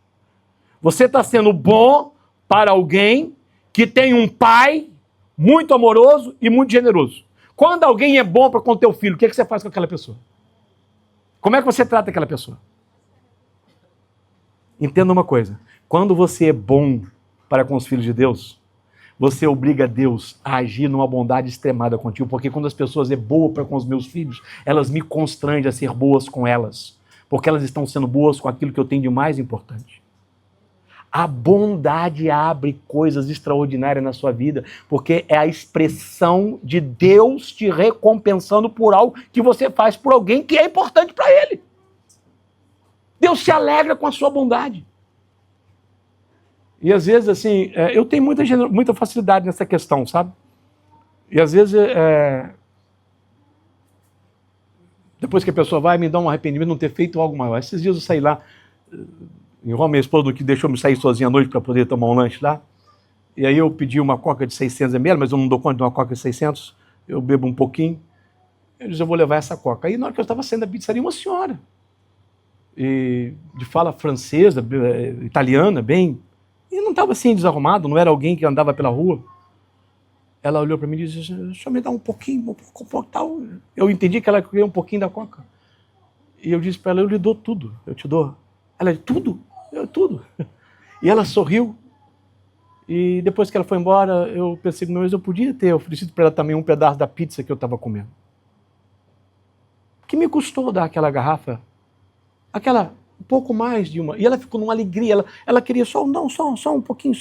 você está sendo bom para alguém que tem um pai muito amoroso e muito generoso. Quando alguém é bom para com o teu filho, o que você faz com aquela pessoa? Como é que você trata aquela pessoa? Entenda uma coisa. Quando você é bom para com os filhos de Deus, você obriga Deus a agir numa bondade extremada contigo, porque quando as pessoas é boa para com os meus filhos, elas me constrangem a ser boas com elas, porque elas estão sendo boas com aquilo que eu tenho de mais importante. A bondade abre coisas extraordinárias na sua vida, porque é a expressão de Deus te recompensando por algo que você faz por alguém que é importante para Ele. Deus se alegra com a sua bondade. E às vezes, assim, eu tenho muita facilidade nessa questão, sabe? E às vezes, depois que a pessoa vai, me dá um arrependimento de não ter feito algo maior. Esses dias eu saí lá, em Roma, minha esposa que deixou me sair sozinha à noite para poder tomar um lanche lá. E aí eu pedi uma coca de 600 ml, mas eu não dou conta de uma coca de 600, eu bebo um pouquinho. Eu disse, eu vou levar essa coca. Aí na hora que eu estava saindo da pizzaria, uma senhora, de fala francesa, italiana, bem... E não estava assim desarrumado, não era alguém que andava pela rua. Ela olhou para mim e disse, deixa eu me dar um pouquinho, tal. Eu entendi que ela queria um pouquinho da coca. E eu disse para ela, eu lhe dou tudo, eu te dou. Ela disse, tudo? Eu, tudo. E ela sorriu. E depois que ela foi embora, eu pensei, mas eu podia ter oferecido para ela também um pedaço da pizza que eu estava comendo. Que me custou dar aquela garrafa, um pouco mais de uma. E ela ficou numa alegria, ela queria só um pouquinho.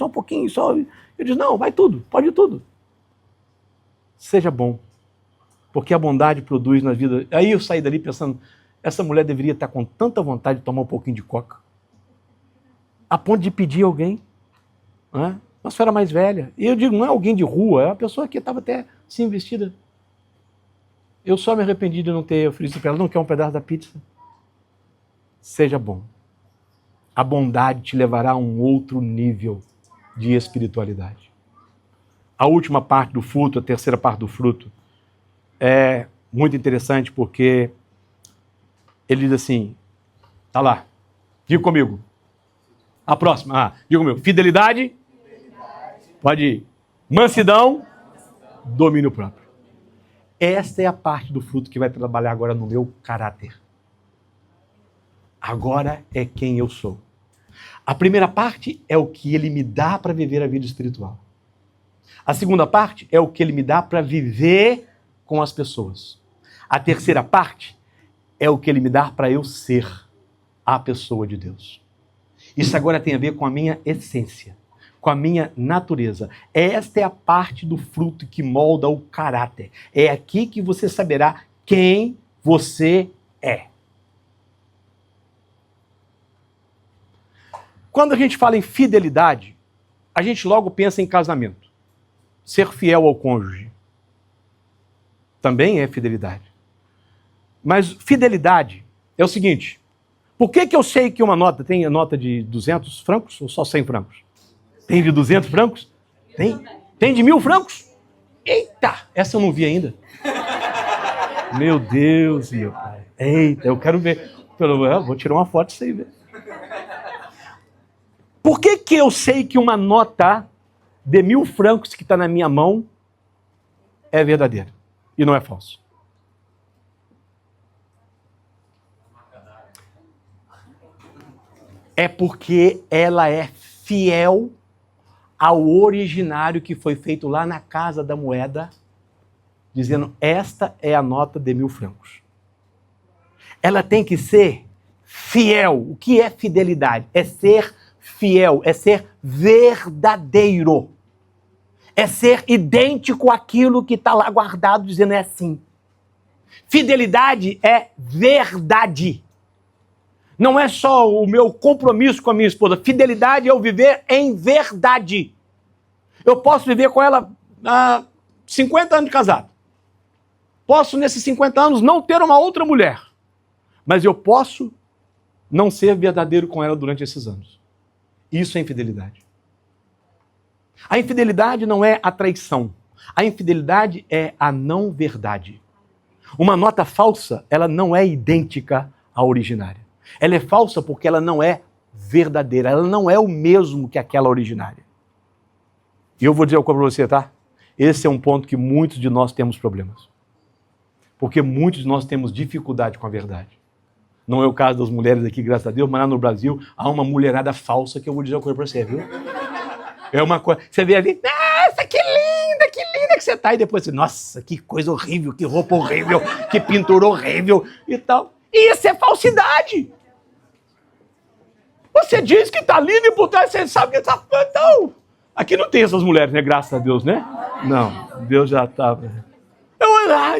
Eu disse, não, vai tudo, pode tudo. Seja bom, porque a bondade produz na vida. Aí eu saí dali pensando, essa mulher deveria estar com tanta vontade de tomar um pouquinho de coca, a ponto de pedir a alguém, né? uma senhora mais velha. E eu digo, não é alguém de rua, é uma pessoa que estava até assim vestida. Eu só me arrependi de não ter oferecido para ela, não quer um pedaço da pizza? Seja bom. A bondade te levará a um outro nível de espiritualidade. A última parte do fruto, a terceira parte do fruto, é muito interessante porque ele diz assim, tá lá, diga comigo. A próxima, diga comigo, fidelidade, pode ir, mansidão, domínio próprio. Esta é a parte do fruto que vai trabalhar agora no meu caráter. Agora é quem eu sou. A primeira parte é o que ele me dá para viver a vida espiritual. A segunda parte é o que ele me dá para viver com as pessoas. A terceira parte é o que ele me dá para eu ser a pessoa de Deus. Isso agora tem a ver com a minha essência, com a minha natureza. Esta é a parte do fruto que molda o caráter. É aqui que você saberá quem você é. Quando a gente fala em fidelidade, a gente logo pensa em casamento. Ser fiel ao cônjuge também é fidelidade. Mas fidelidade é o seguinte, por que eu sei que uma nota tem a nota de 200 francos ou só 100 francos? Tem de 200 francos? Tem? Tem de 1000 francos? Eita, essa eu não vi ainda. Meu Deus, meu pai. Eita, eu quero ver. Vou tirar uma foto disso aí, ver. Por que eu sei que uma nota de 1000 francos que está na minha mão é verdadeira e não é falso? É porque ela é fiel ao originário que foi feito lá na Casa da Moeda, dizendo, esta é a nota de 1000 francos. Ela tem que ser fiel. O que é fidelidade? É ser fiel, é ser verdadeiro. É ser idêntico àquilo que está lá guardado, dizendo é assim. Fidelidade é verdade. Não é só o meu compromisso com a minha esposa. Fidelidade é eu viver em verdade. Eu posso viver com ela há 50 anos de casado. Posso, nesses 50 anos, não ter uma outra mulher. Mas eu posso não ser verdadeiro com ela durante esses anos. Isso é infidelidade. A infidelidade não é a traição. A infidelidade é a não verdade. Uma nota falsa, ela não é idêntica à originária. Ela é falsa porque ela não é verdadeira. Ela não é o mesmo que aquela originária. E eu vou dizer uma coisa para você, tá? Esse é um ponto que muitos de nós temos problemas. Porque muitos de nós temos dificuldade com a verdade. Não é o caso das mulheres aqui, graças a Deus, mas lá no Brasil há uma mulherada falsa que eu vou dizer uma coisa para você, viu? É uma coisa... Você vê ali, nossa, que linda que você tá. E depois você, nossa, que coisa horrível, que roupa horrível, que pintura horrível e tal. E isso é falsidade. Você diz que tá lindo e por trás você sabe que tá... Então, aqui não tem essas mulheres, né? Graças a Deus, né? Não, Deus já estava...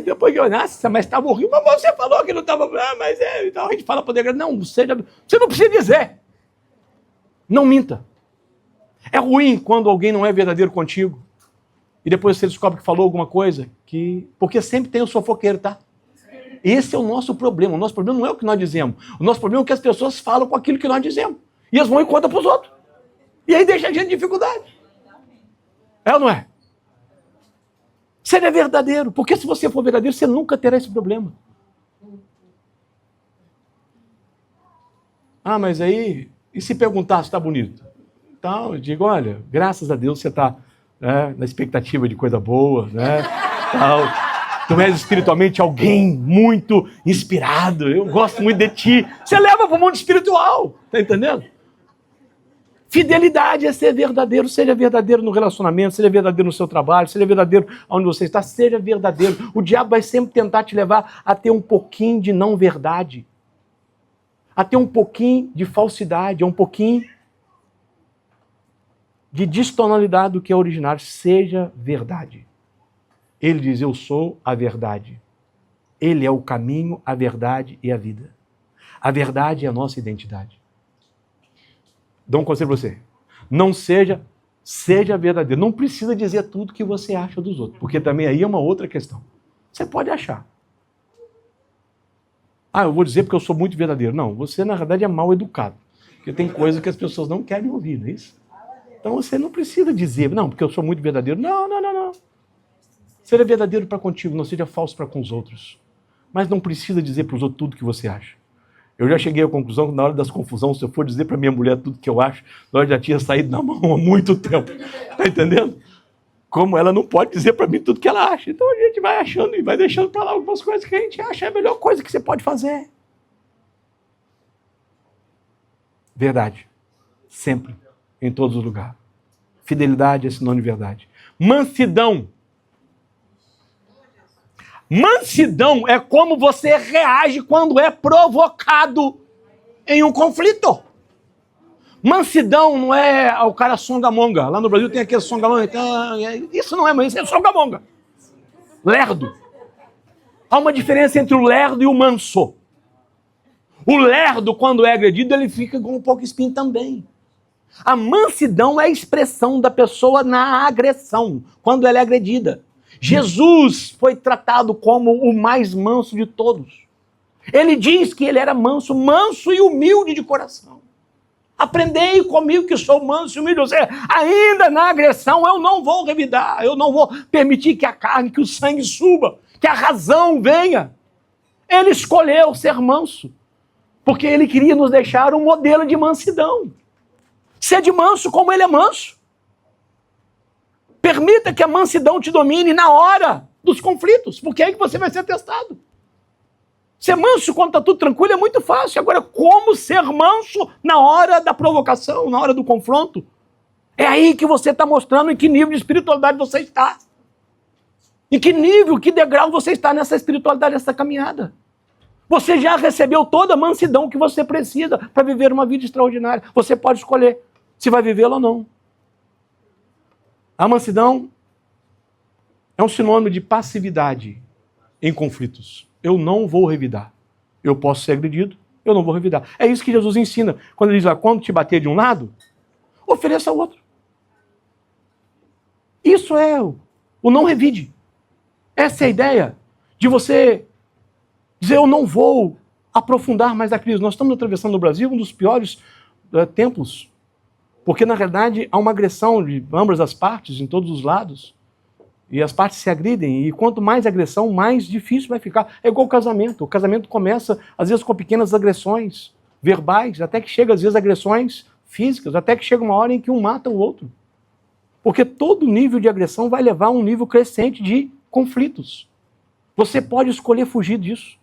Depois eu, nossa, mas estava horrível. Mas você falou que não estava... mas é... Então a gente fala para Deus, não, você não precisa dizer. Não minta. É ruim quando alguém não é verdadeiro contigo. E depois você descobre que falou alguma coisa que... Porque sempre tem o fofoqueiro, tá? Esse é o nosso problema. O nosso problema não é o que nós dizemos. O nosso problema é que as pessoas falam com aquilo que nós dizemos. E elas vão e contam para os outros. E aí deixa a gente em dificuldade. É ou não é? Seja verdadeiro. Porque se você for verdadeiro, você nunca terá esse problema. Ah, mas aí... E se perguntar se está bonito? Então, eu digo, olha, graças a Deus você está na expectativa de coisa boa, né? Tal. Tu és espiritualmente alguém muito inspirado. Eu gosto muito de ti. Você leva para o mundo espiritual. Tá entendendo? Fidelidade é ser verdadeiro. Seja verdadeiro no relacionamento, seja verdadeiro no seu trabalho, seja verdadeiro onde você está, seja verdadeiro. O diabo vai sempre tentar te levar a ter um pouquinho de não verdade. A ter um pouquinho de falsidade, um pouquinho de distonalidade do que é originário. Seja verdade. Ele diz, eu sou a verdade. Ele é o caminho, a verdade e a vida. A verdade é a nossa identidade. Dou um conselho para você. Não seja Seja verdadeiro. Não precisa dizer tudo que você acha dos outros, porque também aí é uma outra questão. Você pode achar. Ah, eu vou dizer porque eu sou muito verdadeiro. Não, você na verdade é mal educado. Porque tem coisa que as pessoas não querem ouvir, não é isso? Então você não precisa dizer, não, porque eu sou muito verdadeiro. Não, não, não, não. Seja verdadeiro para contigo, não seja falso para com os outros. Mas não precisa dizer para os outros tudo que você acha. Eu já cheguei à conclusão que na hora das confusões, se eu for dizer para minha mulher tudo que eu acho, nós já tinha saído na mão há muito tempo. Está entendendo? Como ela não pode dizer para mim tudo que ela acha. Então a gente vai achando e vai deixando para lá algumas coisas que a gente acha é a melhor coisa que você pode fazer. Verdade. Sempre. Em todos os lugares. Fidelidade é sinônimo de verdade. Mansidão. Mansidão é como você reage quando é provocado em um conflito. Mansidão não é o cara songamonga. Lá no Brasil tem aquele songamonga. Isso não é, mas isso é songamonga. Lerdo. Há uma diferença entre o lerdo e o manso. O lerdo, quando é agredido, ele fica com um pouco espinho também. A mansidão é a expressão da pessoa na agressão, quando ela é agredida. Jesus foi tratado como o mais manso de todos. Ele diz que ele era manso, manso e humilde de coração. Aprendei comigo que sou manso e humilde. Ou seja, ainda na agressão eu não vou revidar, eu não vou permitir que a carne, que o sangue suba, que a razão venha. Ele escolheu ser manso, porque ele queria nos deixar um modelo de mansidão. Sede manso como ele é manso. Permita que a mansidão te domine na hora dos conflitos, porque é aí que você vai ser testado. Ser manso quando está tudo tranquilo é muito fácil. Agora, como ser manso na hora da provocação, na hora do confronto? É aí que você está mostrando em que nível de espiritualidade você está. Em que nível, que degrau você está nessa espiritualidade, nessa caminhada. Você já recebeu toda a mansidão que você precisa para viver uma vida extraordinária. Você pode escolher se vai vivê-la ou não. A mansidão é um sinônimo de passividade em conflitos. Eu não vou revidar. Eu posso ser agredido, eu não vou revidar. É isso que Jesus ensina. Quando ele diz, quando te bater de um lado, ofereça ao outro. Isso é o não revide. Essa é a ideia de você dizer, eu não vou aprofundar mais a crise. Nós estamos atravessando no Brasil um dos piores tempos. Porque, na realidade, há uma agressão de ambas as partes, em todos os lados. E as partes se agridem. E quanto mais agressão, mais difícil vai ficar. É igual o casamento. O casamento começa, às vezes, com pequenas agressões verbais, até que chega, às vezes, agressões físicas, até que chega uma hora em que um mata o outro. Porque todo nível de agressão vai levar a um nível crescente de conflitos. Você pode escolher fugir disso.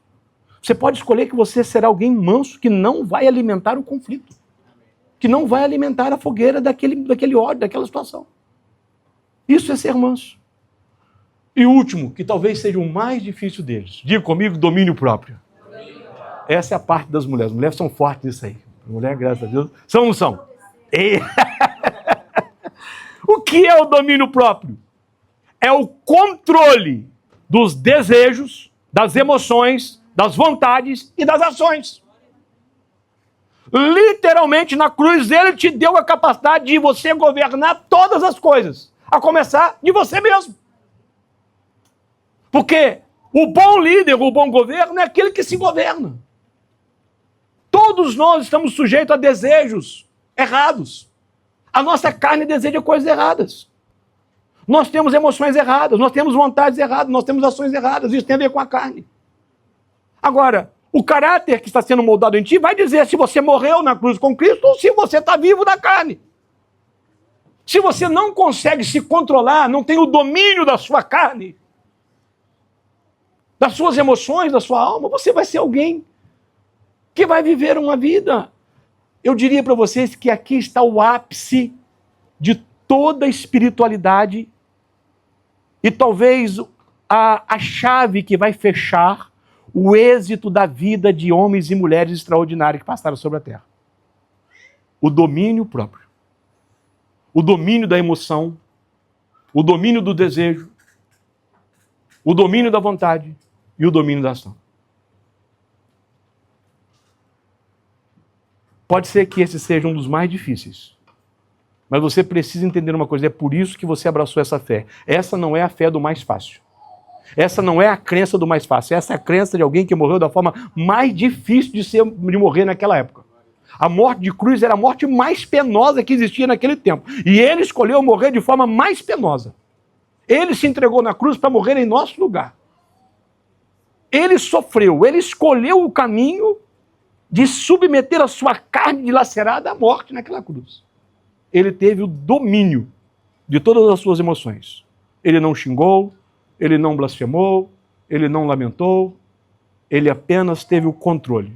Você pode escolher que você será alguém manso que não vai alimentar o conflito. Que não vai alimentar a fogueira daquele ódio, daquela situação. Isso é ser manso. E o último, que talvez seja o mais difícil deles. Diga comigo, domínio próprio. Essa é a parte das mulheres. As mulheres são fortes nisso aí. Mulher, graças a Deus. São ou não são? O que é o domínio próprio? É o controle dos desejos, das emoções, das vontades e das ações. Literalmente, na cruz, ele te deu a capacidade de você governar todas as coisas. A começar de você mesmo. Porque o bom líder, o bom governo é aquele que se governa. Todos nós estamos sujeitos a desejos errados. A nossa carne deseja coisas erradas. Nós temos emoções erradas, nós temos vontades erradas, nós temos ações erradas. Isso tem a ver com a carne. Agora, o caráter que está sendo moldado em ti vai dizer se você morreu na cruz com Cristo ou se você está vivo na carne. Se você não consegue se controlar, não tem o domínio da sua carne, das suas emoções, da sua alma, você vai ser alguém que vai viver uma vida. Eu diria para vocês que aqui está o ápice de toda a espiritualidade e talvez a chave que vai fechar o êxito da vida de homens e mulheres extraordinários que passaram sobre a terra. O domínio próprio. O domínio da emoção. O domínio do desejo. O domínio da vontade. E o domínio da ação. Pode ser que esse seja um dos mais difíceis. Mas você precisa entender uma coisa, é por isso que você abraçou essa fé. Essa não é a fé do mais fácil. Essa não é a crença do mais fácil. Essa é a crença de alguém que morreu da forma mais difícil de morrer naquela época. A morte de cruz era a morte mais penosa que existia naquele tempo. E ele escolheu morrer de forma mais penosa. Ele se entregou na cruz para morrer em nosso lugar. Ele sofreu, ele escolheu o caminho de submeter a sua carne dilacerada à morte naquela cruz. Ele teve o domínio de todas as suas emoções. Ele não xingou, ele não blasfemou, ele não lamentou, ele apenas teve o controle.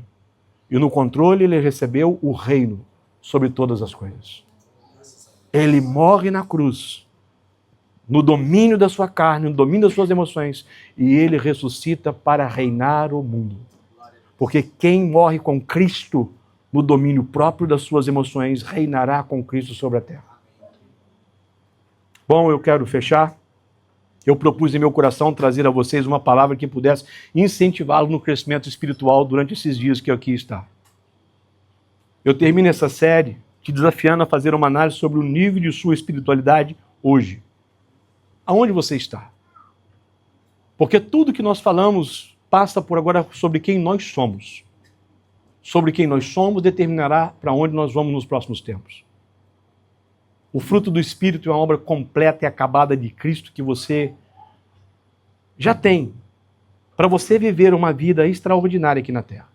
E no controle ele recebeu o reino sobre todas as coisas. Ele morre na cruz, no domínio da sua carne, no domínio das suas emoções, e ele ressuscita para reinar o mundo. Porque quem morre com Cristo no domínio próprio das suas emoções, reinará com Cristo sobre a terra. Bom, eu quero fechar. Eu propus em meu coração trazer a vocês uma palavra que pudesse incentivá-los no crescimento espiritual durante esses dias que aqui está. Eu termino essa série te desafiando a fazer uma análise sobre o nível de sua espiritualidade hoje. Aonde você está? Porque tudo que nós falamos passa por agora sobre quem nós somos. Sobre quem nós somos determinará para onde nós vamos nos próximos tempos. O fruto do Espírito é uma obra completa e acabada de Cristo que você já tem para você viver uma vida extraordinária aqui na terra.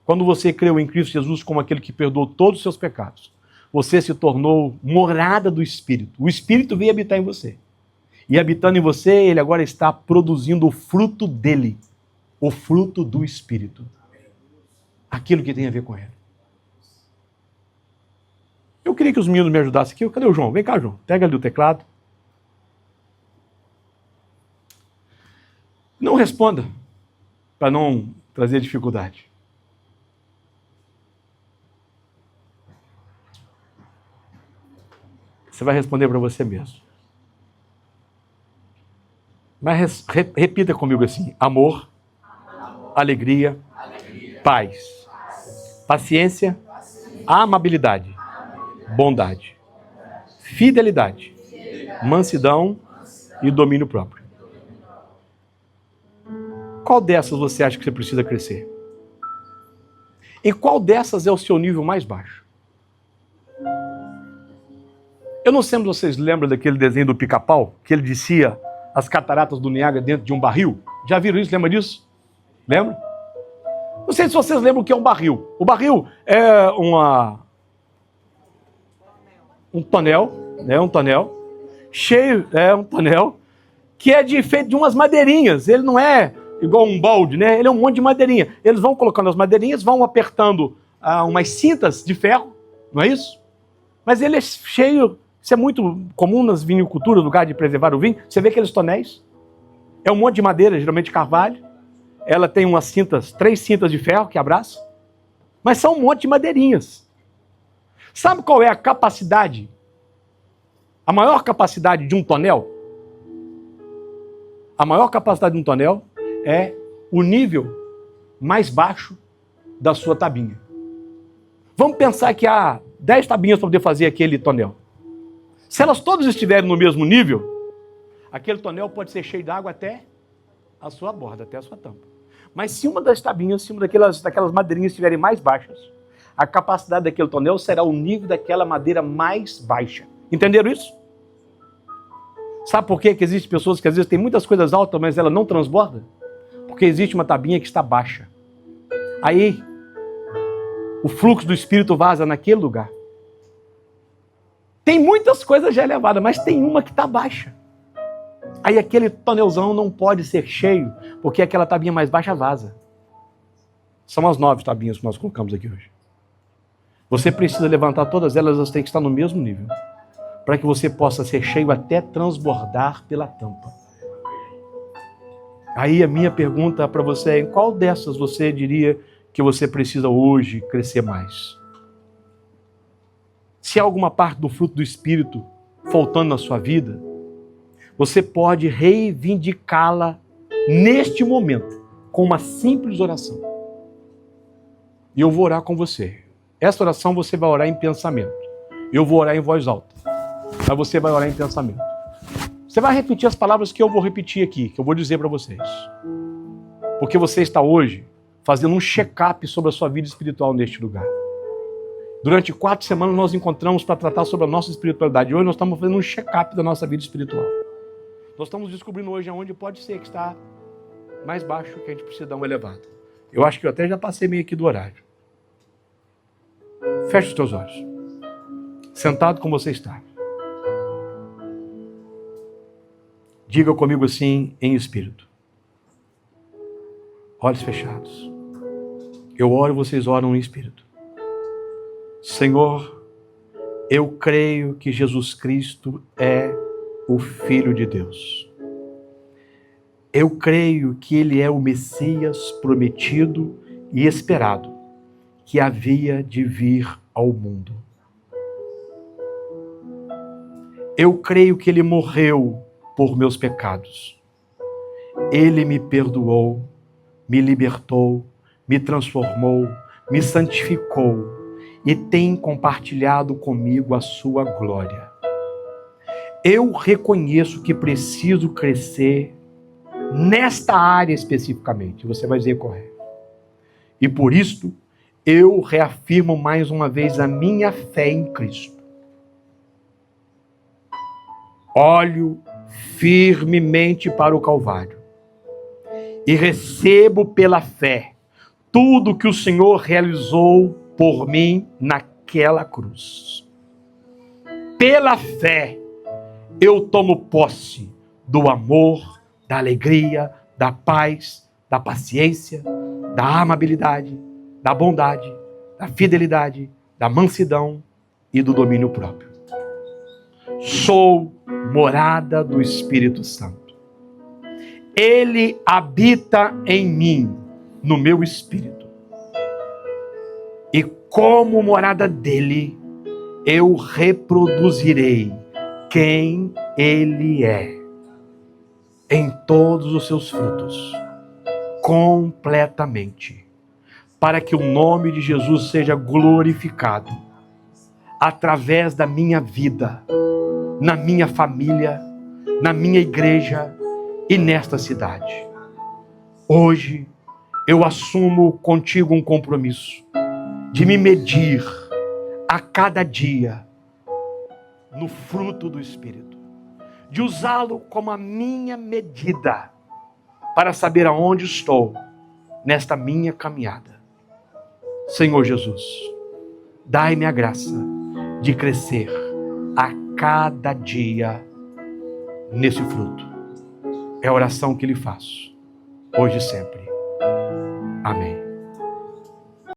Quando você creu em Cristo Jesus como aquele que perdoou todos os seus pecados, você se tornou morada do Espírito. O Espírito veio habitar em você. E habitando em você, ele agora está produzindo o fruto dele, o fruto do Espírito. Aquilo que tem a ver com ele. Eu queria que os meninos me ajudassem aqui. Cadê o João? Vem cá, João. Pega ali o teclado. Não responda, para não trazer dificuldade. Você vai responder para você mesmo. Mas repita comigo assim: amor, alegria, paz, paciência, amabilidade, bondade, fidelidade, mansidão e domínio próprio. Qual dessas você acha que você precisa crescer? E qual dessas é o seu nível mais baixo? Eu não sei se vocês lembram daquele desenho do Pica-Pau, que ele descia as cataratas do Niágara dentro de um barril. Já viram isso? Lembra disso? Lembra? Não sei se vocês lembram o que é um barril. O barril é um tonel, né? Um tonel cheio, um tonel que é feito de umas madeirinhas. Ele não é igual um balde, né? Ele é um monte de madeirinha. Eles vão colocando as madeirinhas, vão apertando umas cintas de ferro, não é isso? Mas ele é cheio. Isso é muito comum nas viniculturas, no lugar de preservar o vinho. Você vê aqueles tonéis? É um monte de madeira, geralmente carvalho. Ela tem umas cintas, 3 cintas de ferro que abraçam. Mas são um monte de madeirinhas. Sabe qual é a capacidade? A maior capacidade de um tonel? A maior capacidade de um tonel é o nível mais baixo da sua tabinha. Vamos pensar que há 10 tabinhas para poder fazer aquele tonel. Se elas todas estiverem no mesmo nível, aquele tonel pode ser cheio d'água até a sua borda, até a sua tampa. Mas se uma das tabinhas, se uma daquelas madeirinhas estiverem mais baixas, a capacidade daquele tonel será o nível daquela madeira mais baixa. Entenderam isso? Sabe por quê que existem pessoas que às vezes têm muitas coisas altas, mas ela não transborda? Porque existe uma tabinha que está baixa. Aí, o fluxo do Espírito vaza naquele lugar. Tem muitas coisas já elevadas, mas tem uma que está baixa. Aí aquele tonelzão não pode ser cheio, porque aquela tabinha mais baixa vaza. São as 9 tabinhas que nós colocamos aqui hoje. Você precisa levantar todas elas, elas têm que estar no mesmo nível, para que você possa ser cheio até transbordar pela tampa. Aí a minha pergunta para você é: em qual dessas você diria que você precisa hoje crescer mais? Se há alguma parte do fruto do Espírito faltando na sua vida, você pode reivindicá-la neste momento, com uma simples oração. E eu vou orar com você. Essa oração você vai orar em pensamento. Eu vou orar em voz alta, mas você vai orar em pensamento. Você vai repetir as palavras que eu vou repetir aqui, que eu vou dizer para vocês. Porque você está hoje fazendo um check-up sobre a sua vida espiritual neste lugar. Durante 4 semanas nós encontramos para tratar sobre a nossa espiritualidade. Hoje nós estamos fazendo um check-up da nossa vida espiritual. Nós estamos descobrindo hoje aonde pode ser que está mais baixo, que a gente precisa dar uma elevada. Eu acho que eu até já passei meio aqui do horário. Feche os teus olhos. Sentado como você está. Diga comigo assim em espírito. Olhos fechados. Eu oro, vocês oram em espírito. Senhor, eu creio que Jesus Cristo é o Filho de Deus. Eu creio que Ele é o Messias prometido e esperado, que havia de vir ao mundo. Eu creio que Ele morreu por meus pecados. Ele me perdoou, me libertou, me transformou, me santificou e tem compartilhado comigo a sua glória. Eu reconheço que preciso crescer nesta área especificamente. Você vai dizer correto. E por isso, eu reafirmo mais uma vez a minha fé em Cristo. Olho firmemente para o Calvário e recebo pela fé tudo que o Senhor realizou por mim naquela cruz. Pela fé, eu tomo posse do amor, da alegria, da paz, da paciência, da amabilidade, da bondade, da fidelidade, da mansidão e do domínio próprio. Sou morada do Espírito Santo. Ele habita em mim, no meu espírito. E como morada dele, eu reproduzirei quem ele é, em todos os seus frutos, completamente, para que o nome de Jesus seja glorificado, através da minha vida, na minha família, na minha igreja e nesta cidade. Hoje, eu assumo contigo um compromisso de me medir a cada dia no fruto do Espírito, de usá-lo como a minha medida para saber aonde estou nesta minha caminhada. Senhor Jesus, dai-me a graça de crescer a cada dia nesse fruto. É a oração que lhe faço, hoje e sempre. Amém.